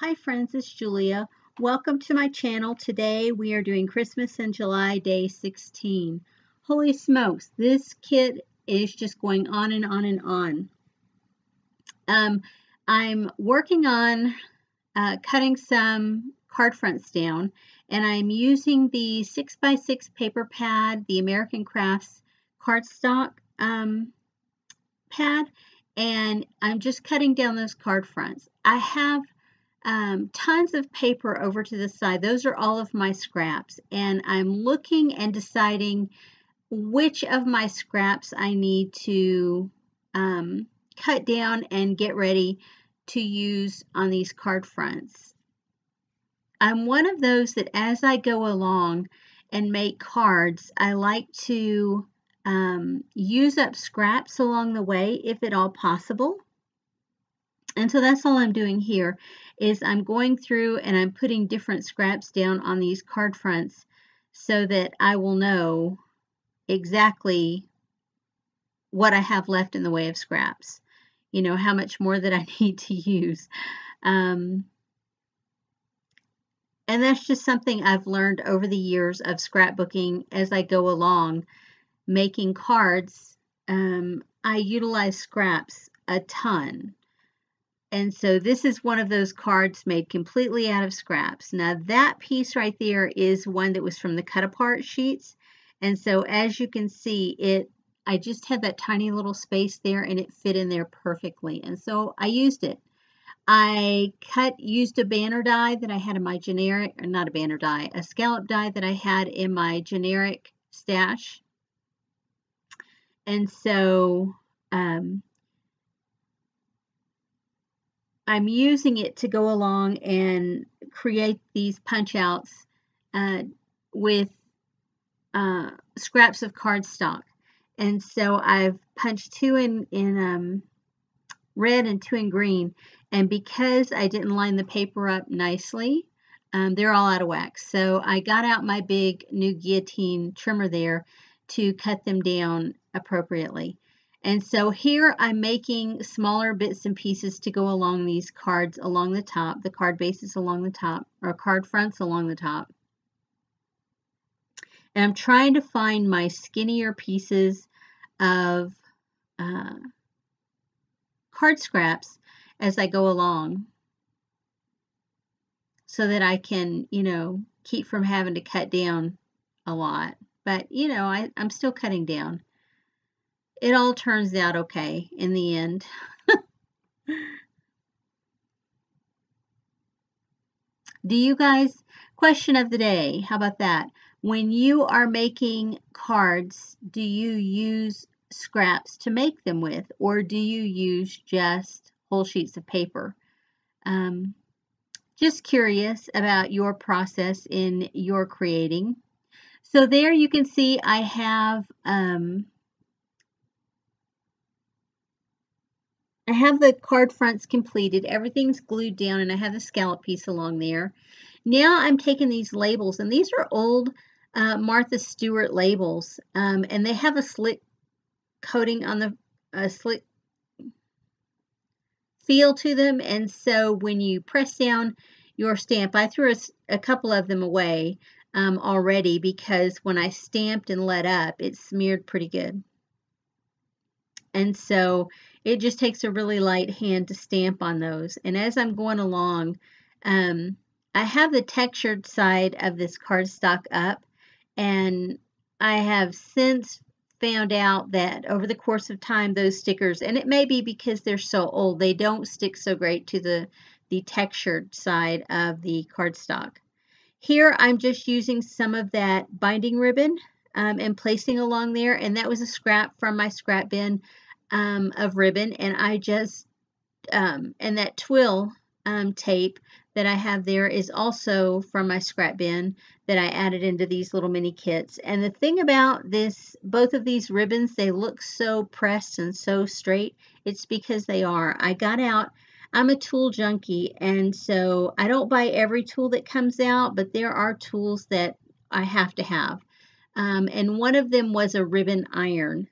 Hi friends, it's Julia. Welcome to my channel. Today we are doing Christmas in July, day 16. Holy smokes, this kit is just going on and on and on. I'm working on cutting some card fronts down, and I'm using the 6x6 paper pad, the American Crafts cardstock pad, and I'm just cutting down those card fronts. I have tons of paper over to the side. Those are all of my scraps, and I'm looking and deciding which of my scraps I need to cut down and get ready to use on these card fronts. I'm one of those that as I go along and make cards, I like to use up scraps along the way if at all possible. And so that's all I'm doing here is I'm going through and I'm putting different scraps down on these card fronts so that I will know exactly what I have left in the way of scraps. You know, how much more that I need to use. And that's just something I've learned over the years of scrapbooking as I go along making cards. I utilize scraps a ton. And so this is one of those cards made completely out of scraps. Now that piece right there is one that was from the cut apart sheets. And so as you can see, I just had that tiny little space there and it fit in there perfectly. And so I used it. I used a banner die that I had in my generic, or not a banner die, a scallop die that I had in my generic stash. And so I'm using it to go along and create these punch outs with scraps of cardstock. And so I've punched two in red and two in green. And because I didn't line the paper up nicely, they're all out of whack. So I got out my big new guillotine trimmer there to cut them down appropriately. And so here I'm making smaller bits and pieces to go along these cards along the top, the card bases along the top, or card fronts along the top. And I'm trying to find my skinnier pieces of card scraps as I go along so that I can, you know, keep from having to cut down a lot. But, you know, I'm still cutting down. It all turns out okay in the end. Do you guys, question of the day, how about that? When you are making cards, do you use scraps to make them with, or do you use just whole sheets of paper? Just curious about your process in your creating. So there you can see I have the card fronts completed. Everything's glued down and I have the scallop piece along there. Now I'm taking these labels, and these are old Martha Stewart labels, and they have a slick coating on the slick feel to them. And so when you press down your stamp, I threw a couple of them away already because when I stamped and let up, it smeared pretty good. And so it just takes a really light hand to stamp on those. And as I'm going along, I have the textured side of this cardstock up, and I have since found out that over the course of time, those stickers, and it may be because they're so old, they don't stick so great to the textured side of the cardstock. Here, I'm just using some of that binding ribbon and placing along there, and that was a scrap from my scrap bin of ribbon, and I just and that twill tape that I have there is also from my scrap bin that I added into these little mini kits. And the thing about both of these ribbons, they look so pressed and so straight. It's because they are. I'm a tool junkie, and so I don't buy every tool that comes out, but there are tools that I have to have. And one of them was a ribbon iron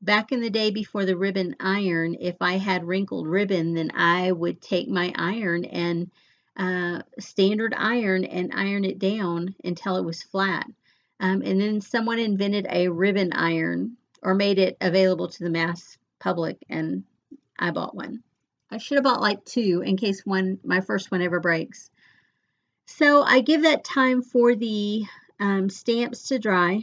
back in the day before the ribbon iron, if I had wrinkled ribbon, then I would take my iron and standard iron and iron it down until it was flat. And then someone invented a ribbon iron or made it available to the mass public, and I bought one. I should have bought like two in case my first one ever breaks. So I give that time for the stamps to dry.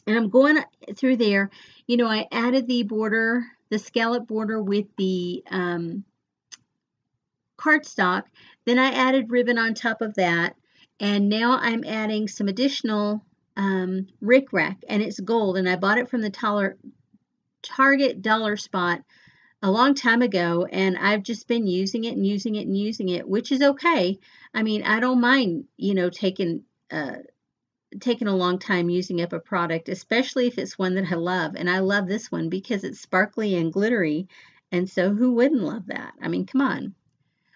And I'm going through there. You know, I added the border, the scallop border with the cardstock. Then I added ribbon on top of that. And now I'm adding some additional rickrack, and it's gold. And I bought it from the Target dollar spot a long time ago, and I've just been using it and using it and using it, which is okay. I mean, I don't mind, you know, taking a long time using up a product, especially if it's one that I love. And I love this one because it's sparkly and glittery. And so who wouldn't love that? I mean, come on.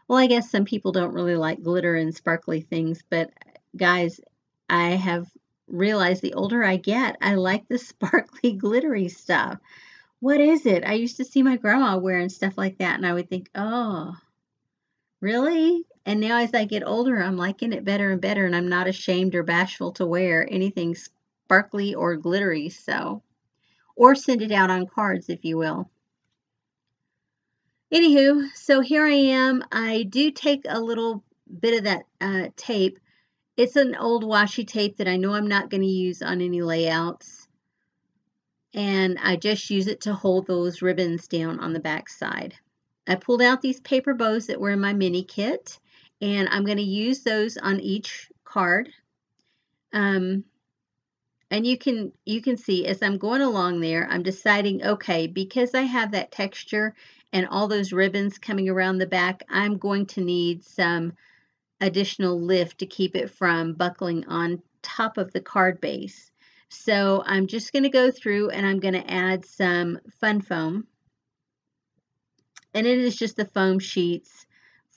Well, I guess some people don't really like glitter and sparkly things, but guys, I have realized the older I get, I like the sparkly, glittery stuff. What is it? I used to see my grandma wearing stuff like that, and I would think, oh, really? And now as I get older, I'm liking it better and better, and I'm not ashamed or bashful to wear anything sparkly or glittery, so, or send it out on cards, if you will. Anywho, so here I am. I do take a little bit of that tape. It's an old washi tape that I know I'm not going to use on any layouts. And I just use it to hold those ribbons down on the back side. I pulled out these paper bows that were in my mini kit, and I'm going to use those on each card. And you can see as I'm going along there, I'm deciding, okay, because I have that texture and all those ribbons coming around the back, I'm going to need some additional lift to keep it from buckling on top of the card base. So I'm just going to go through and I'm going to add some fun foam. And it is just the foam sheets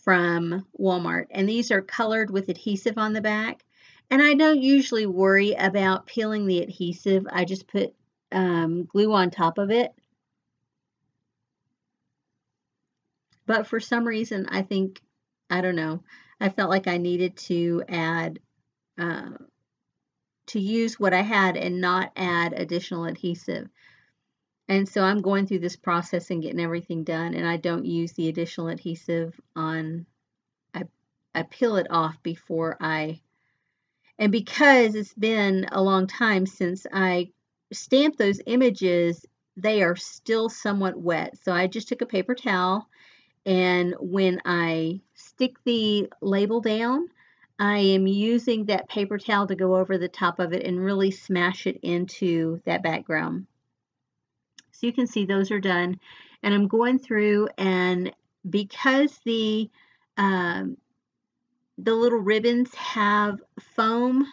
from Walmart. And these are colored with adhesive on the back. And I don't usually worry about peeling the adhesive. I just put glue on top of it. But for some reason, I don't know, I felt like I needed to add to use what I had and not add additional adhesive. And so I'm going through this process and getting everything done, and I don't use the additional adhesive on, I peel it off before and because it's been a long time since I stamped those images, they are still somewhat wet. So I just took a paper towel, and when I stick the label down, I am using that paper towel to go over the top of it and really smash it into that background. So you can see those are done. And I'm going through, and because the little ribbons have foam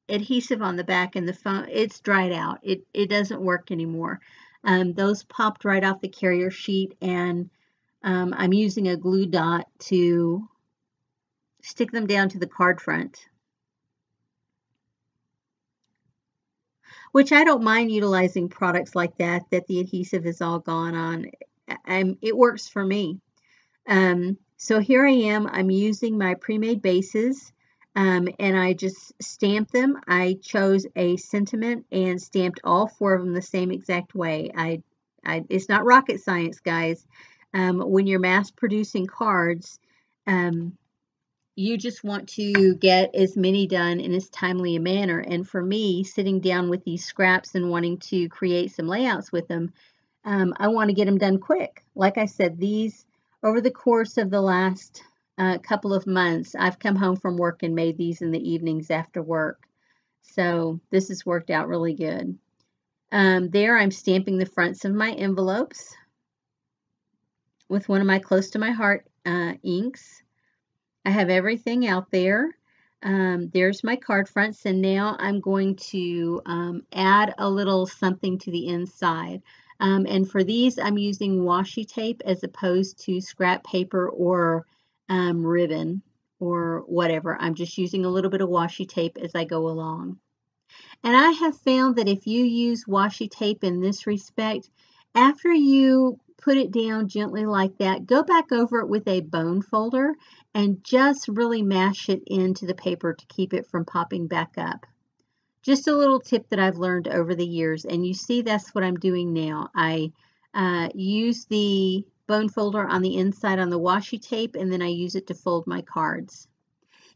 adhesive on the back, and the foam, it's dried out. It doesn't work anymore. Those popped right off the carrier sheet, and I'm using a glue dot to stick them down to the card front, which I don't mind utilizing products like that the adhesive is all gone on. It works for me. So here I am. I'm using my pre-made bases, and I just stamped them. I chose a sentiment and stamped all 4 of them the same exact way. It's not rocket science, guys. When you're mass producing cards, you just want to get as many done in as timely a manner. And for me, sitting down with these scraps and wanting to create some layouts with them, I want to get them done quick. Like I said, these, over the course of the last couple of months, I've come home from work and made these in the evenings after work. So this has worked out really good. There I'm stamping the fronts of my envelopes with one of my close to my heart inks. I have everything out there. There's my card fronts, and now I'm going to add a little something to the inside. And for these, I'm using washi tape as opposed to scrap paper or ribbon or whatever. I'm just using a little bit of washi tape as I go along. And I have found that if you use washi tape in this respect, after you put it down gently like that, go back over it with a bone folder and just really mash it into the paper to keep it from popping back up. Just a little tip that I've learned over the years, and you see that's what I'm doing now. I use the bone folder on the inside on the washi tape, and then I use it to fold my cards.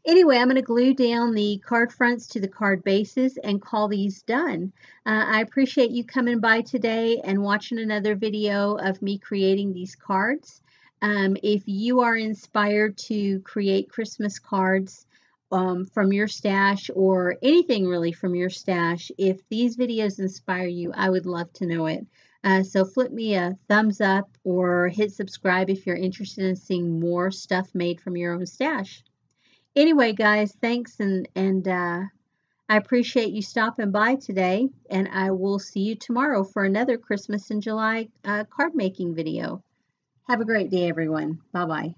Anyway, I'm going to glue down the card fronts to the card bases and call these done. I appreciate you coming by today and watching another video of me creating these cards. If you are inspired to create Christmas cards from your stash or anything really from your stash, if these videos inspire you, I would love to know it. So flip me a thumbs up or hit subscribe if you're interested in seeing more stuff made from your own stash. Anyway, guys, thanks, and I appreciate you stopping by today, and I will see you tomorrow for another Christmas in July card making video. Have a great day, everyone. Bye-bye.